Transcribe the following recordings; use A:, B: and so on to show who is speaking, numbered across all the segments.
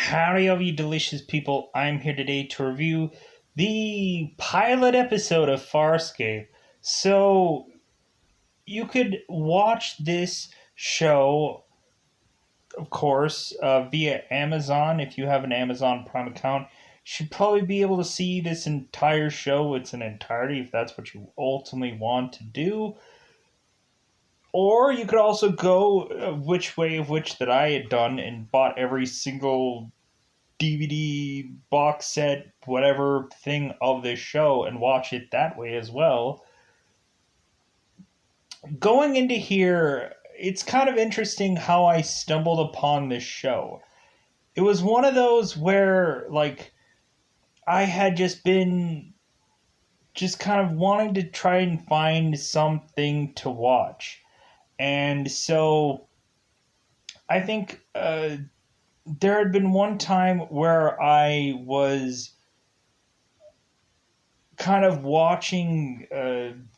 A: Howdy, all you delicious people. I'm here today to review the pilot episode of Farscape. So, you could watch this show, of course, via Amazon. If you have an Amazon Prime account, you should probably be able to see this entire show. It's an entirety, if that's what you ultimately want to do. Or you could also go which way of which that I had done and bought every single DVD box set, whatever thing of this show, and watch it that way as well. Going into here, it's kind of interesting how I stumbled upon this show. It was one of those where, I had just been just kind of wanting to try and find something to watch. And so I think there had been one time where I was kind of watching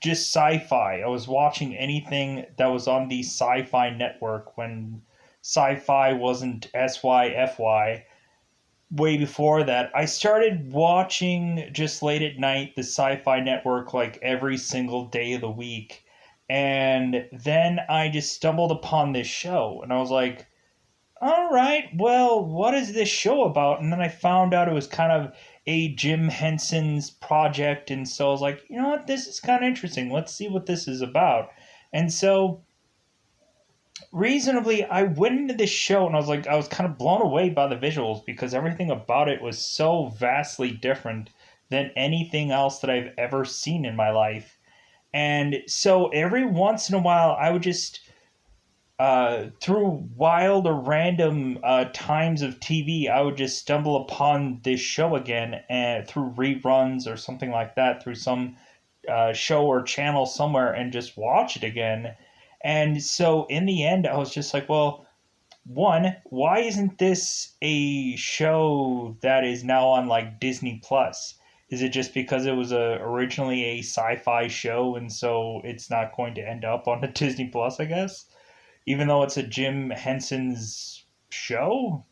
A: just sci-fi. I was watching anything that was on the Sci-Fi Network when sci-fi wasn't SYFY. Way before that, I started watching just late at night the Sci-Fi Network like every single day of the week. And then I just stumbled upon this show and I was like, all right, well, what is this show about? And then I found out it was kind of a Jim Henson's project. And so I was like, you know what, this is kind of interesting. Let's see what this is about. And so, reasonably, I went into this show and I was kind of blown away by the visuals because everything about it was so vastly different than anything else that I've ever seen in my life. And so every once in a while, I would just through wild or random times of TV, I would just stumble upon this show again and through reruns or something like that, through some show or channel somewhere, and just watch it again. And so in the end, I was just like, well, one, why isn't this a show that is now on like Disney Plus? Is it just because it was originally a sci-fi show and so it's not going to end up on the Disney Plus, I guess? Even though it's a Jim Henson's show?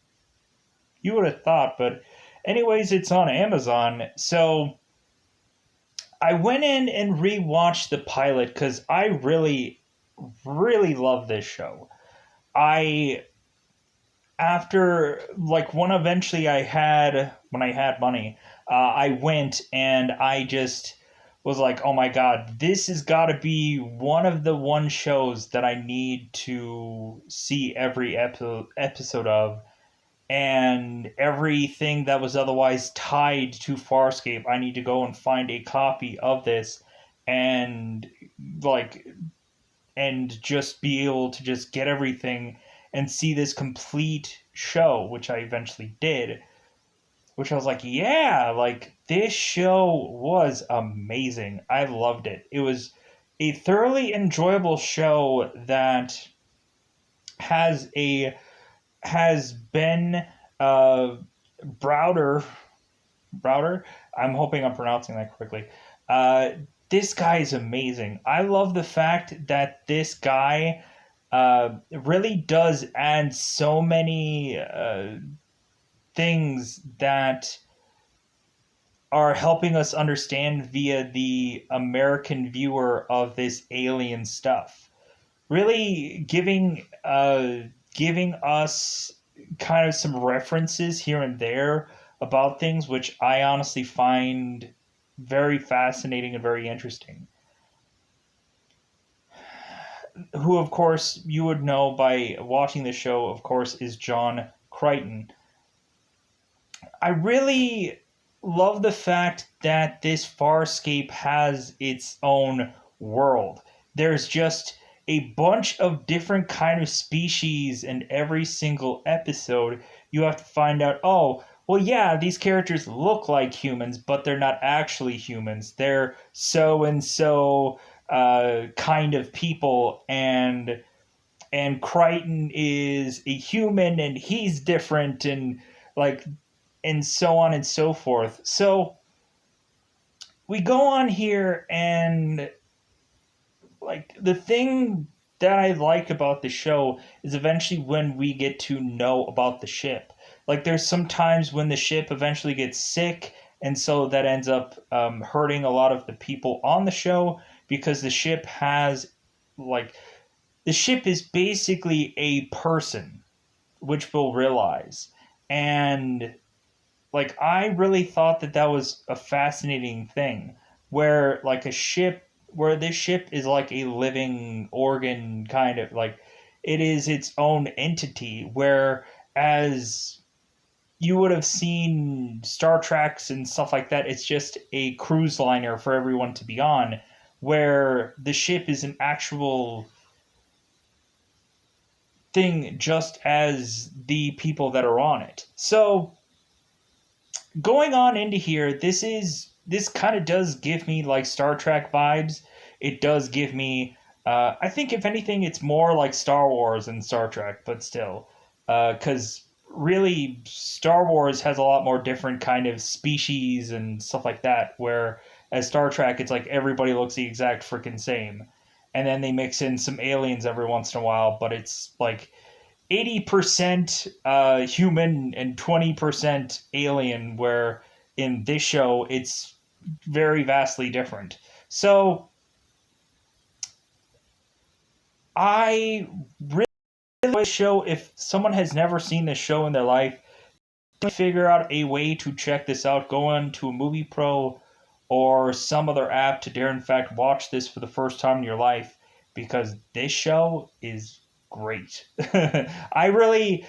A: You would have thought, but anyways, it's on Amazon. So I went in and rewatched the pilot because I really, really love this show. I, after, when I had money, I went and I just was like, oh my god, this has got to be one of the one shows that I need to see every episode of. And everything that was otherwise tied to Farscape, I need to go and find a copy of this and, like, and just be able to just get everything and see this complete show, which I eventually did. Which I was like, yeah, like this show was amazing. I loved it. It was a thoroughly enjoyable show that has been Browder. Browder. I'm hoping I'm pronouncing that correctly. This guy is amazing. I love the fact that this guy really does add so many things that are helping us understand via the American viewer of this alien stuff. Really giving us kind of some references here and there about things which I honestly find very fascinating and very interesting. Who, of course, you would know by watching the show, of course, is John Crichton. I really love the fact that this Farscape has its own world. There's just a bunch of different kind of species in every single episode. You have to find out, oh, well, yeah, these characters look like humans, but they're not actually humans. They're so and so kind of people, and Crichton is a human, and he's different, and and so on and so forth. So we go on here, and the thing that I like about the show is eventually when we get to know about the ship. like there's some times when the ship eventually gets sick, and so that ends up hurting a lot of the people on the show because the ship has like the ship is basically a person, which we'll realize. And like I really thought that that was a fascinating thing where like a ship where this ship is like a living organ kind of like it is its own entity where as you would have seen Star Treks and stuff like that, it's just a cruise liner for everyone to be on, where the ship is an actual thing just as the people that are on it. So going on into here, this kind of does give me like Star Trek vibes. It does give me I think if anything it's more like Star Wars than Star Trek, but still cuz really Star Wars has a lot more different kind of species and stuff like that where as Star Trek it's like everybody looks the exact freaking same. And then they mix in some aliens every once in a while, but it's like 80% human and 20% alien, where in this show it's very vastly different. So I really like this show. If someone has never seen this show in their life, figure out a way to check this out. Go on to a Movie Pro or some other app to dare in fact watch this for the first time in your life because this show is great. I really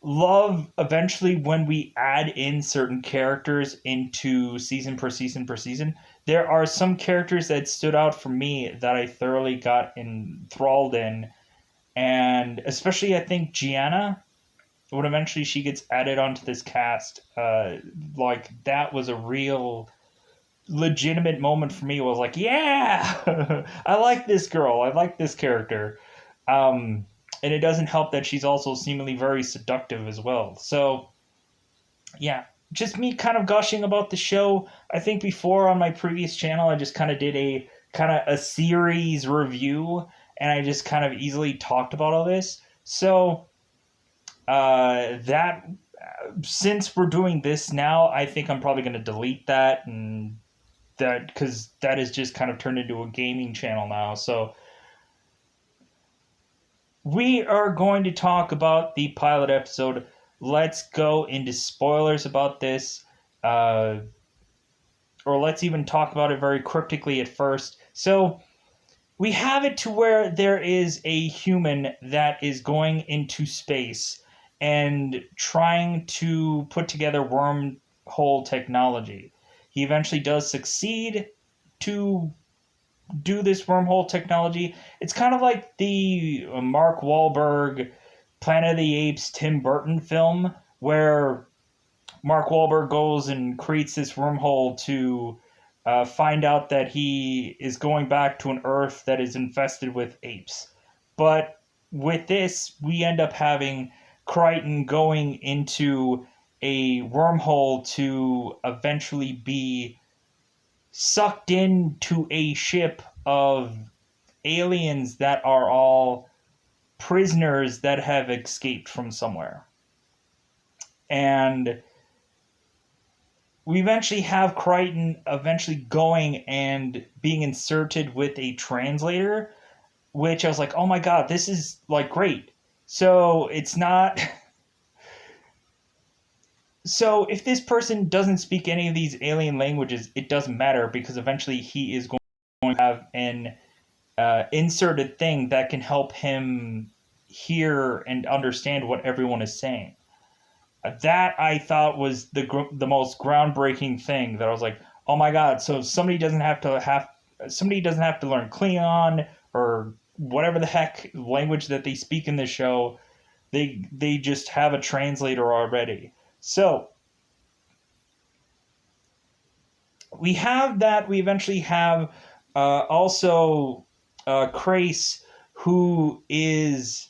A: love eventually when we add in certain characters into season per season per season. There are some characters that stood out for me that I thoroughly got enthralled in, and especially I think Gianna, when eventually she gets added onto this cast, like that was a real legitimate moment for me. It was like, yeah, I like this girl. I like this character. Um, and it doesn't help that she's also seemingly very seductive as well. So, yeah, just me kind of gushing about the show. I think before on my previous channel, I just kind of did a kind of a series review, and I just kind of easily talked about all this. So, that since we're doing this now, I think I'm probably going to delete that and that because that is just kind of turned into a gaming channel now. So we are going to talk about the pilot episode. Let's go into spoilers about this, or let's even talk about it very cryptically at first. So we have it to where there is a human that is going into space and trying to put together wormhole technology. He eventually does succeed to do this wormhole technology. It's kind of like the Mark Wahlberg Planet of the Apes Tim Burton film where Mark Wahlberg goes and creates this wormhole to find out that he is going back to an Earth that is infested with apes. But with this, we end up having Crichton going into a wormhole to eventually be sucked into a ship of aliens that are all prisoners that have escaped from somewhere. And we eventually have Crichton eventually going and being inserted with a translator, which I was like, oh my god, this is like great. So it's not. So if this person doesn't speak any of these alien languages, it doesn't matter because eventually he is going to have an inserted thing that can help him hear and understand what everyone is saying. That I thought was the most groundbreaking thing. That I was like, oh my god! So somebody doesn't have to learn Klingon or whatever the heck language that they speak in the show. They just have a translator already. So we have that. We eventually have also Crace, who is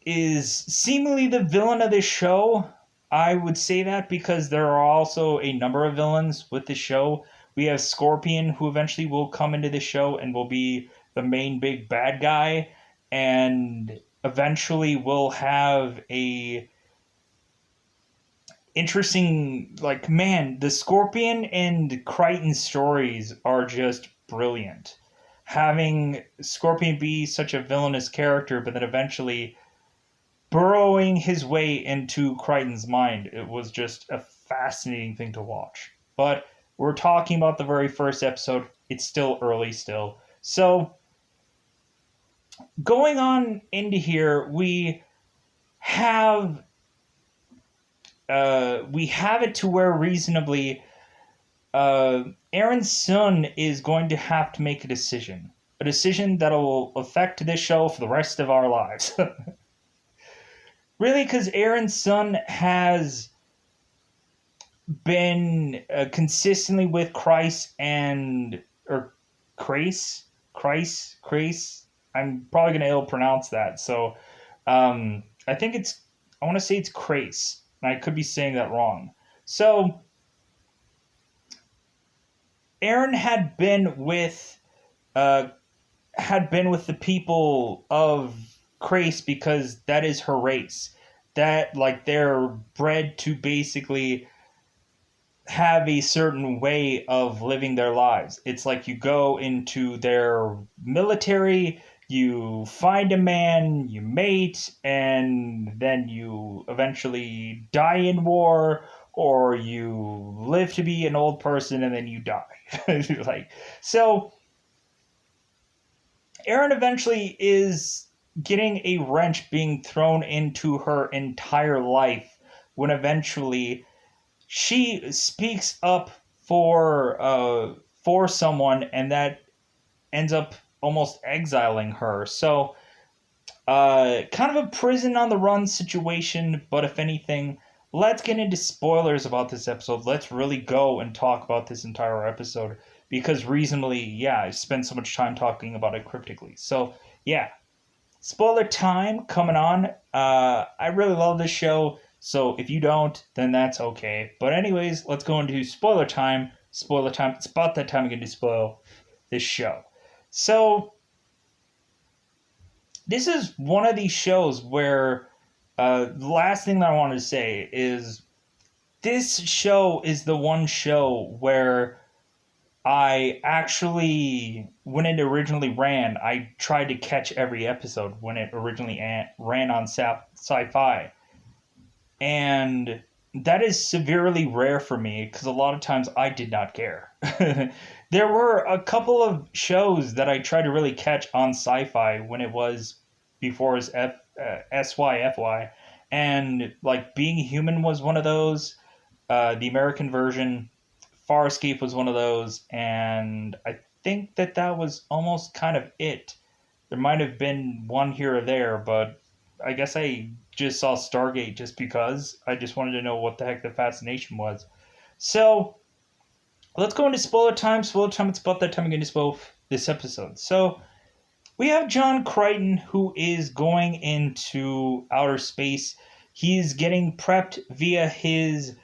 A: seemingly the villain of this show. I would say that because there are also a number of villains with the show. We have Scorpion, who eventually will come into the show and will be the main big bad guy. And eventually will have a interesting, like, man, the Scorpion and Crichton stories are just brilliant. Having Scorpion be such a villainous character, but then eventually burrowing his way into Crichton's mind, it was just a fascinating thing to watch. But we're talking about the very first episode. It's still early still. So going on into here, have we have it to where reasonably Aaron Sun is going to have to make a decision that will affect this show for the rest of our lives. Really, because Aaron Sun has been consistently with Christ and or Christ. I'm probably gonna ill pronounce that. So I think I want to say it's Crace, and I could be saying that wrong. So Aaron uh, had been with the people of Crace because that is her race. That, like, they're bred to basically have a certain way of living their lives. It's like you go into their military, you find a man, you mate, and then you eventually die in war, or you live to be an old person and then you die. Like, so Erin eventually is getting a wrench being thrown into her entire life when eventually she speaks up for someone, and that ends up almost exiling her. So, kind of a prison on the run situation. But if anything, let's get into spoilers about this episode. Let's really go and talk about this entire episode because reasonably, yeah, I spent so much time talking about it cryptically. So, yeah, spoiler time coming on. I really love this show. So if you don't, then that's okay. But anyways, let's go into spoiler time. Spoiler time. It's about that time again to spoil this show. So this is one of these shows where the last thing that I wanted to say is this show is the one show where I actually, when it originally ran, I tried to catch every episode when it originally ran on Sci-Fi. And that is severely rare for me because a lot of times I did not care. There were a couple of shows that I tried to really catch on Sci-Fi when it was before it was SYFY, and like Being Human was one of those. The American version, Farscape was one of those, and I think that was almost kind of it. There might have been one here or there, but I guess I just saw Stargate just because I just wanted to know what the heck the fascination was. So let's go into spoiler time. Spoiler time. It's about that time again to spoil this episode. So we have John Crichton who is going into outer space. He's getting prepped via his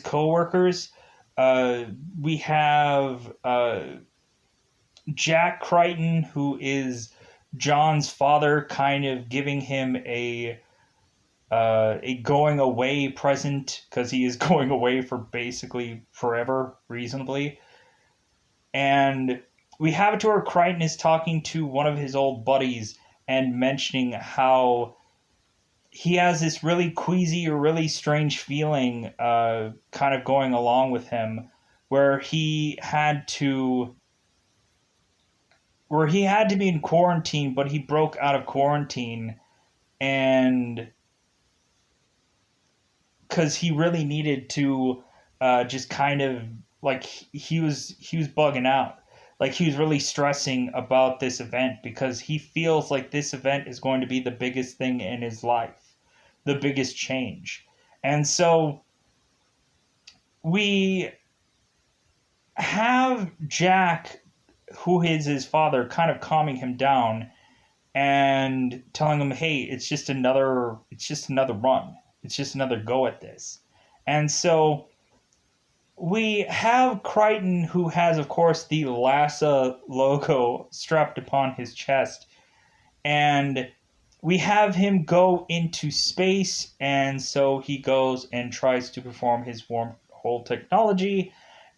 A: coworkers. We have Jack Crichton, who is John's father, kind of giving him a going away present because he is going away for basically forever, reasonably. And we have it to where Crichton is talking to one of his old buddies and mentioning how he has this really queasy or really strange feeling kind of going along with him where he had to be in quarantine, but he broke out of quarantine, and because he really needed to just kind of like he was bugging out, like he was really stressing about this event because he feels like this event is going to be the biggest thing in his life, the biggest change. And so we have Jack, who is his father, kind of calming him down and telling him, "Hey, it's just another run. It's just another go at this." And so we have Crichton, who has, of course, the LASA logo strapped upon his chest, And we have him go into space, and so he goes and tries to perform his wormhole technology.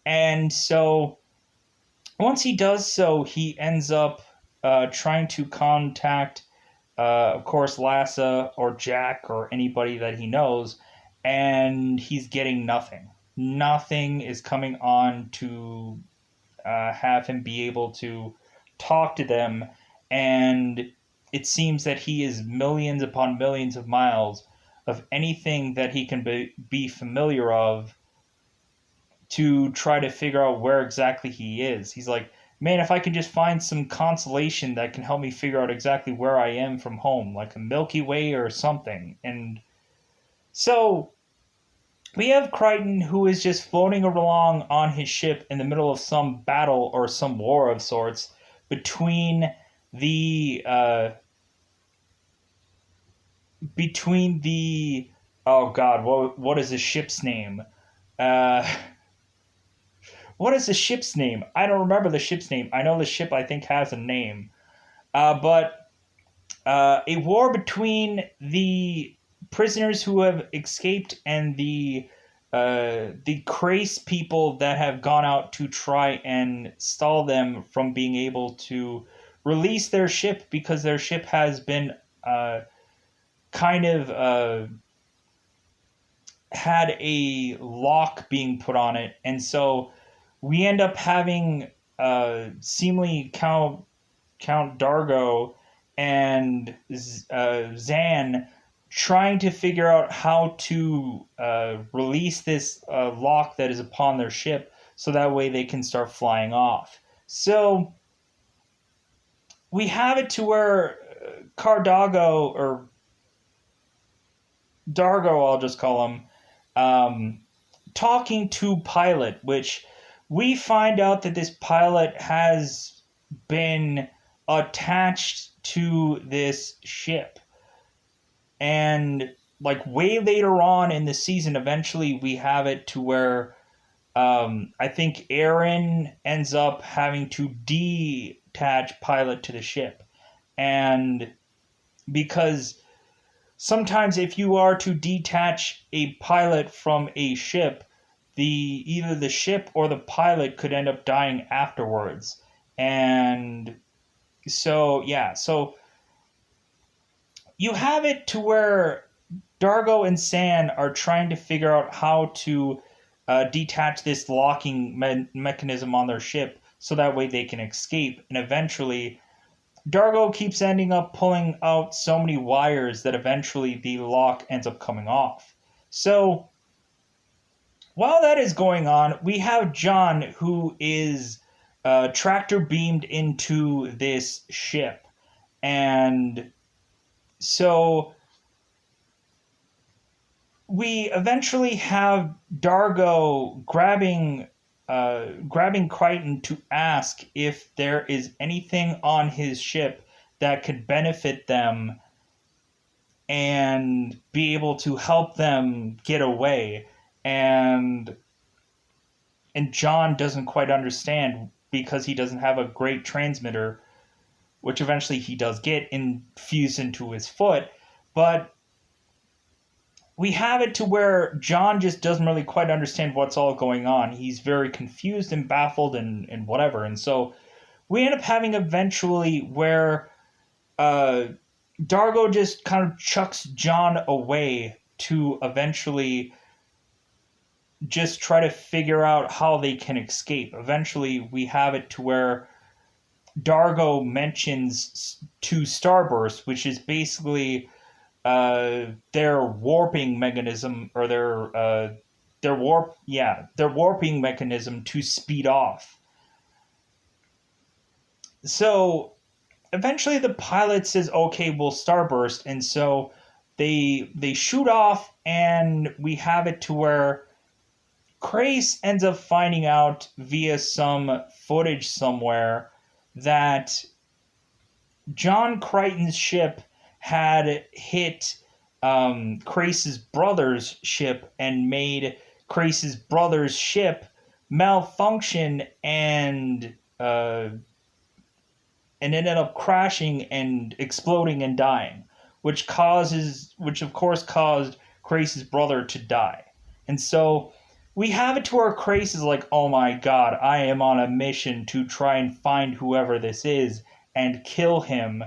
A: And so once he does so, he ends up trying to contact, of course, Lassa or Jack or anybody that he knows, and he's getting nothing. Nothing is coming on to have him be able to talk to them, and it seems that he is millions upon millions of miles of anything that he can be familiar of to try to figure out where exactly he is. He's like, man, if I could just find some consolation that can help me figure out exactly where I am from home, like a Milky Way or something. And so we have Crichton, who is just floating along on his ship in the middle of some battle or some war of sorts between the between the oh god, what is the ship's name? Uh, what is the ship's name? I don't remember the ship's name. I know the ship I think has a name, but a war between the prisoners who have escaped and the Crace people that have gone out to try and stall them from being able to release their ship because their ship has been kind of had a lock being put on it, and so we end up having seemingly Count Dargo and Zan trying to figure out how to release this lock that is upon their ship so that way they can start flying off. So we have it to where Cardago, or Dargo, I'll just call him, talking to Pilot, which we find out that this pilot has been attached to this ship. And like way later on in the season, eventually we have it to where I think Aaron ends up having to detach Pilot to the ship. And because sometimes if you are to detach a pilot from a ship, either the ship or the pilot could end up dying afterwards. And so you have it to where Dargo and San are trying to figure out how to detach this locking mechanism on their ship so that way they can escape. And eventually, Dargo keeps ending up pulling out so many wires that eventually the lock ends up coming off. So while that is going on, we have John, who is tractor beamed into this ship. And so we eventually have Dargo grabbing Crichton to ask if there is anything on his ship that could benefit them and be able to help them get away. And John doesn't quite understand because he doesn't have a great transmitter, which eventually he does get infused into his foot. But we have it to where John just doesn't really quite understand what's all going on. He's very confused and baffled and whatever. And so we end up having eventually where Dargo just kind of chucks John away to eventually just try to figure out how they can escape. Eventually we have it to where Dargo mentions to Starburst, which is basically their warping mechanism, or their warping mechanism to speed off. So eventually the pilot says, okay, we'll Starburst, and so they shoot off, and we have it to where Crace ends up finding out via some footage somewhere that John Crichton's ship had hit Crace's brother's ship and made Crace's brother's ship malfunction and and ended up crashing and exploding and dying, which of course caused Grace's brother to die. And so we have it to where Grace is like, oh my god, I am on a mission to try and find whoever this is and kill him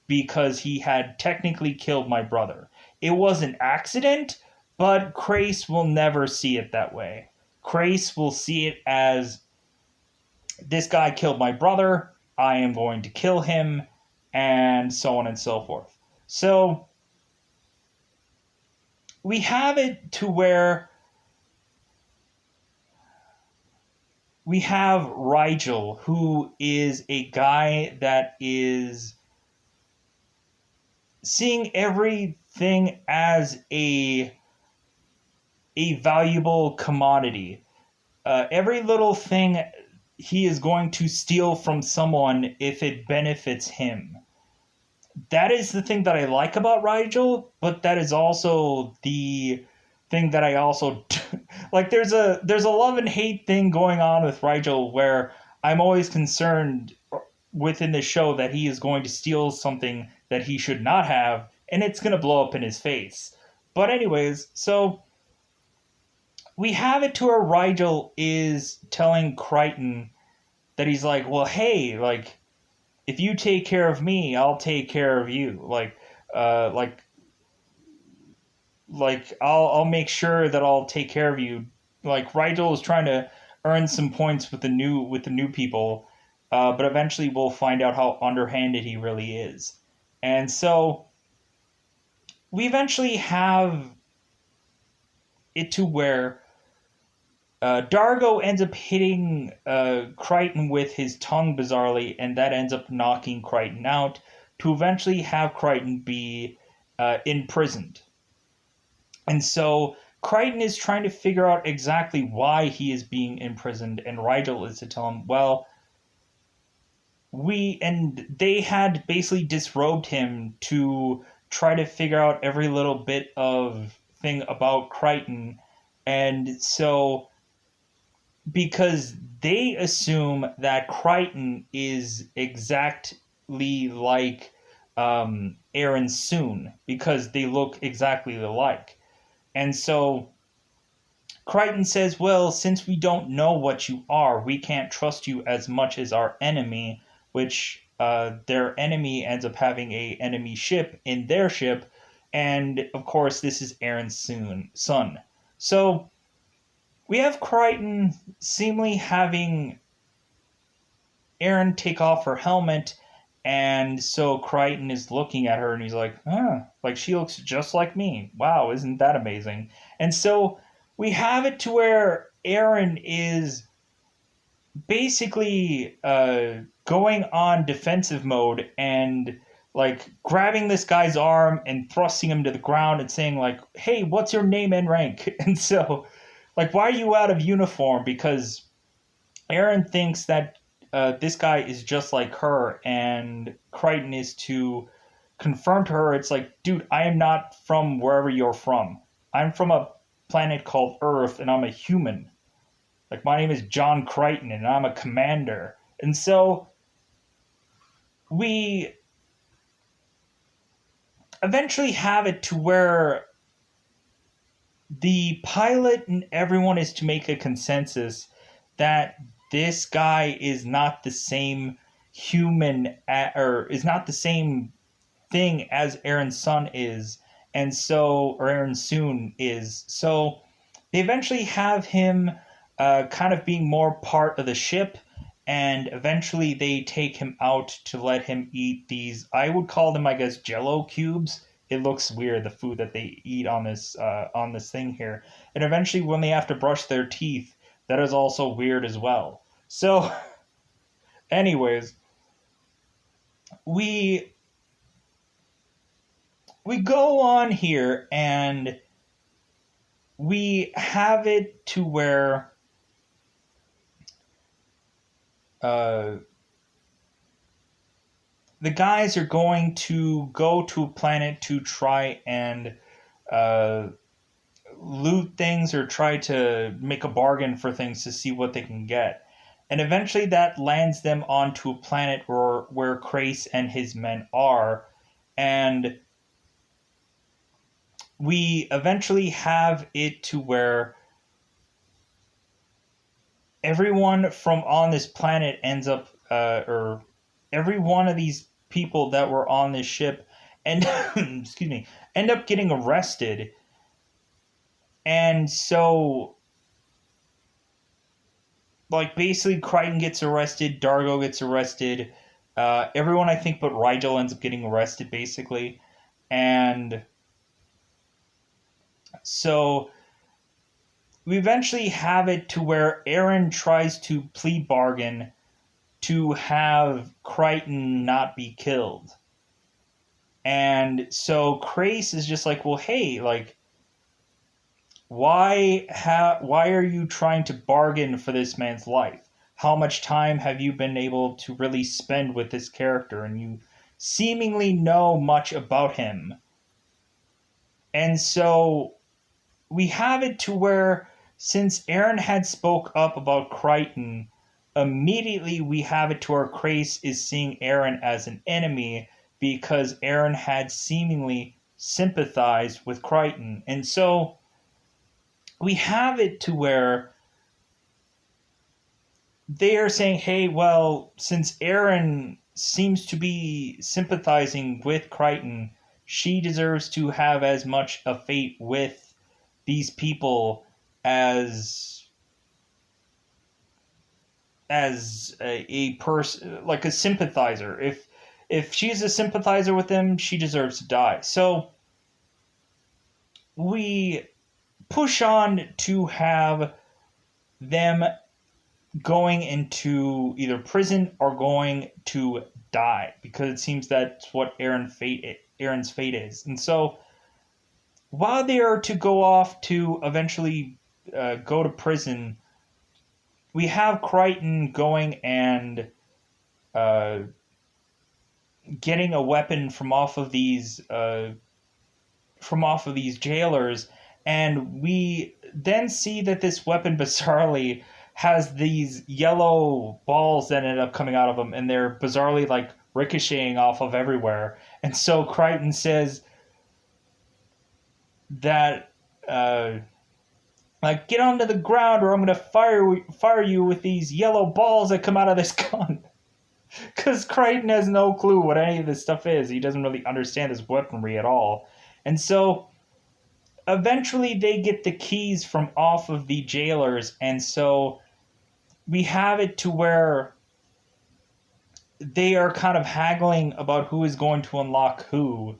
A: because he had technically killed my brother. It was an accident, but Grace will never see it that way. Grace will see it as, this guy killed my brother, I am going to kill him, and so on and so forth. So we have it to where we have Rigel, who is a guy that is seeing everything as a valuable commodity. Every little thing he is going to steal from someone if it benefits him. That is the thing that I like about Rigel, but that is also the thing that I also like. There's a love and hate thing going on with Rigel, where I'm always concerned within the show that he is going to steal something that he should not have, and it's going to blow up in his face. But anyways, so we have it to where Rigel is telling Crichton that he's like, well, hey, like, if you take care of me, I'll take care of you. I'll make sure that I'll take care of you. Like, Rigel is trying to earn some points with the new people, but eventually we'll find out how underhanded he really is. And so we eventually have it to where Dargo ends up hitting Crichton with his tongue bizarrely, and that ends up knocking Crichton out to eventually have Crichton be imprisoned. And so Crichton is trying to figure out exactly why he is being imprisoned, and Rigel is to tell him, well, they had basically disrobed him to try to figure out every little bit of thing about Crichton, and so because they assume that Crichton is exactly like Aaron Soon, because they look exactly alike. And so Crichton says, well, since we don't know what you are, we can't trust you as much as our enemy, which their enemy ends up having a enemy ship in their ship, and of course this is Aaron's son. So we have Crichton seemingly having Aaron take off her helmet, and so Crichton is looking at her and he's like, like she looks just like me. Wow, isn't that amazing? And so we have it to where Aaron is basically going on defensive mode and like grabbing this guy's arm and thrusting him to the ground and saying like, hey, what's your name and rank? And so like, why are you out of uniform? Because Aaron thinks that this guy is just like her, and Crichton is to confirm to her, it's like, dude, I am not from wherever you're from. I'm from a planet called Earth, and I'm a human. Like, my name is John Crichton, and I'm a commander. And so we eventually have it to where the pilot and everyone is to make a consensus that this guy is not the same human, or is not the same thing as Aaron's son is, and so, or Aaron Soon is. So they eventually have him kind of being more part of the ship, and eventually they take him out to let him eat these, I would call them, I guess, Jello cubes. It looks weird, the food that they eat on this thing here. And eventually when they have to brush their teeth, that is also weird as well. So, anyways, we go on here and we have it to where the guys are going to go to a planet to try and loot things or try to make a bargain for things to see what they can get. And eventually that lands them onto a planet where Krace and his men are. And we eventually have it to where everyone from on this planet ends up, or every one of these people that were on this ship and excuse me, end up getting arrested. And so, like, basically Crichton gets arrested, Dargo gets arrested, everyone I think but Rigel ends up getting arrested, basically. And so we eventually have it to where Aaron tries to plea bargain to have Crichton not be killed. And so Krace is just like, well, hey, like, why are you trying to bargain for this man's life? How much time have you been able to really spend with this character? And you seemingly know much about him. And so we have it to where, since Aaron had spoke up about Crichton, immediately we have it to where Krace is seeing Aaron as an enemy because Aaron had seemingly sympathized with Crichton. And so we have it to where they are saying, hey, well, since Aaron seems to be sympathizing with Crichton, she deserves to have as much a fate with these people as a person, like a sympathizer. If she's a sympathizer with them, she deserves to die. So we push on to have them going into either prison or going to die, because it seems that's what Aaron's fate is. And so while they are to go off to eventually go to prison, we have Crichton going and getting a weapon from off of these jailers, and we then see that this weapon bizarrely has these yellow balls that end up coming out of them, and they're bizarrely like ricocheting off of everywhere. And so Crichton says that like, get onto the ground or I'm gonna fire you with these yellow balls that come out of this gun. Because Crichton has no clue what any of this stuff is. He doesn't really understand this weaponry at all. And so eventually they get the keys from off of the jailers, and so we have it to where they are kind of haggling about who is going to unlock who.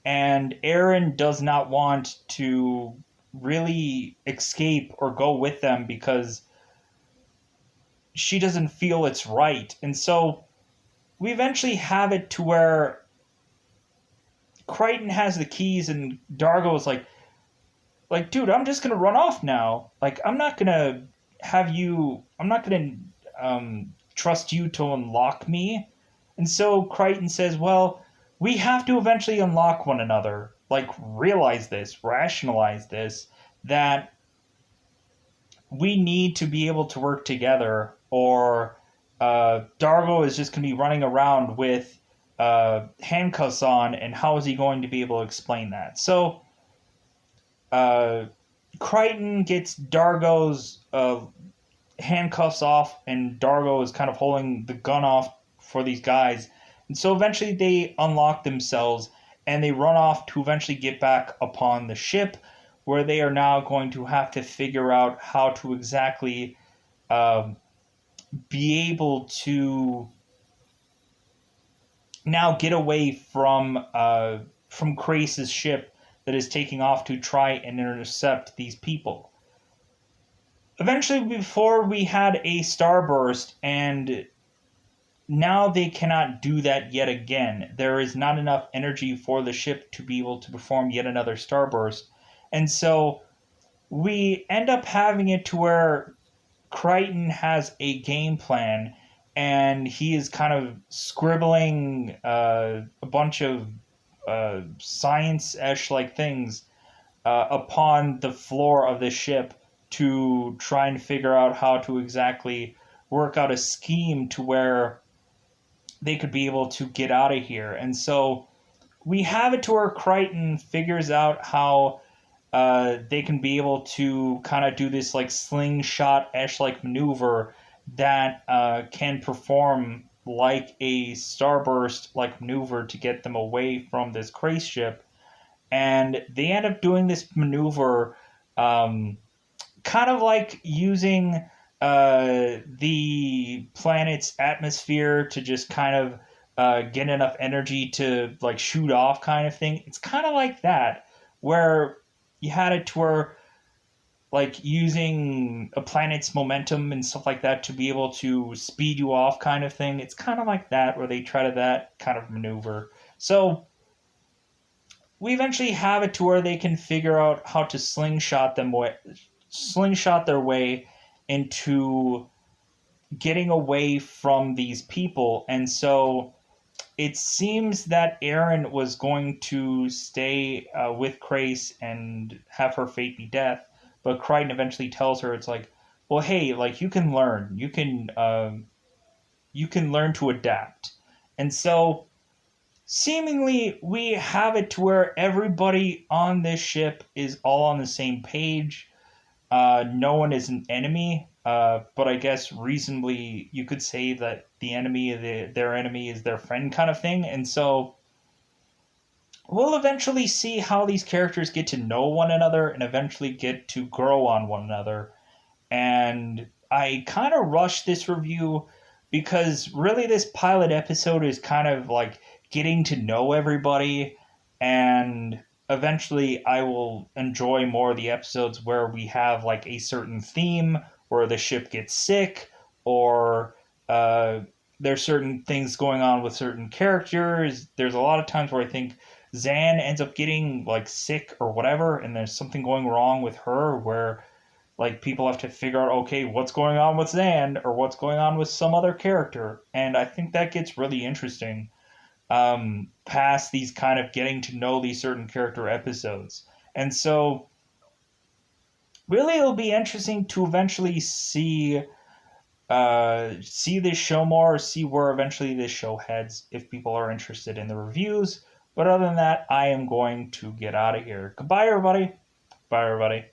A: And Aaron does not want to really escape or go with them because she doesn't feel it's right. And so we eventually have it to where Crichton has the keys and Dargo is like, dude, I'm just going to run off now. Like, I'm not going to trust you to unlock me. And so Crichton says, well, we have to eventually unlock one another. Like, realize this, rationalize this, that we need to be able to work together, or Dargo is just going to be running around with handcuffs on, and how is he going to be able to explain that? So Crichton gets Dargo's handcuffs off, and Dargo is kind of holding the gun off for these guys. And so eventually they unlock themselves, and they run off to eventually get back upon the ship, where they are now going to have to figure out how to exactly be able to now get away from Krace's ship that is taking off to try and intercept these people. Eventually, before we had a starburst, and now they cannot do that yet again. There is not enough energy for the ship to be able to perform yet another starburst. And so we end up having it to where Crichton has a game plan, and he is kind of scribbling a bunch of science-ish like things upon the floor of the ship to try and figure out how to exactly work out a scheme to where they could be able to get out of here. And so we have it to where Crichton figures out how they can be able to kind of do this like slingshot-esh like maneuver that can perform like a starburst like maneuver to get them away from this Krace ship. And they end up doing this maneuver um, kind of like using the planet's atmosphere to just kind of get enough energy to like shoot off kind of thing. It's kind of like that, where you had it to where like using a planet's momentum and stuff like that to be able to speed you off kind of thing. It's kind of like that, where they try to that kind of maneuver. So we eventually have it to where they can figure out how to slingshot their way into getting away from these people. And so it seems that Aaron was going to stay with Krace and have her fate be death, but Crichton eventually tells her, it's like, well, hey, like you can learn to adapt. And so seemingly we have it to where everybody on this ship is all on the same page. No one is an enemy, but I guess reasonably you could say that their enemy is their friend kind of thing. And so we'll eventually see how these characters get to know one another and eventually get to grow on one another. And I kind of rushed this review because really this pilot episode is kind of like getting to know everybody, and eventually I will enjoy more of the episodes where we have like a certain theme where the ship gets sick, or uh, there's certain things going on with certain characters. There's a lot of times where I think Zan ends up getting like sick or whatever, and there's something going wrong with her where like people have to figure out, okay, what's going on with Zan or what's going on with some other character. And I think that gets really interesting past these kind of getting to know these certain character episodes. And so really it'll be interesting to eventually see this show more, see where eventually this show heads if people are interested in the reviews. But other than that, I am going to get out of here. Goodbye, everybody. Bye, everybody.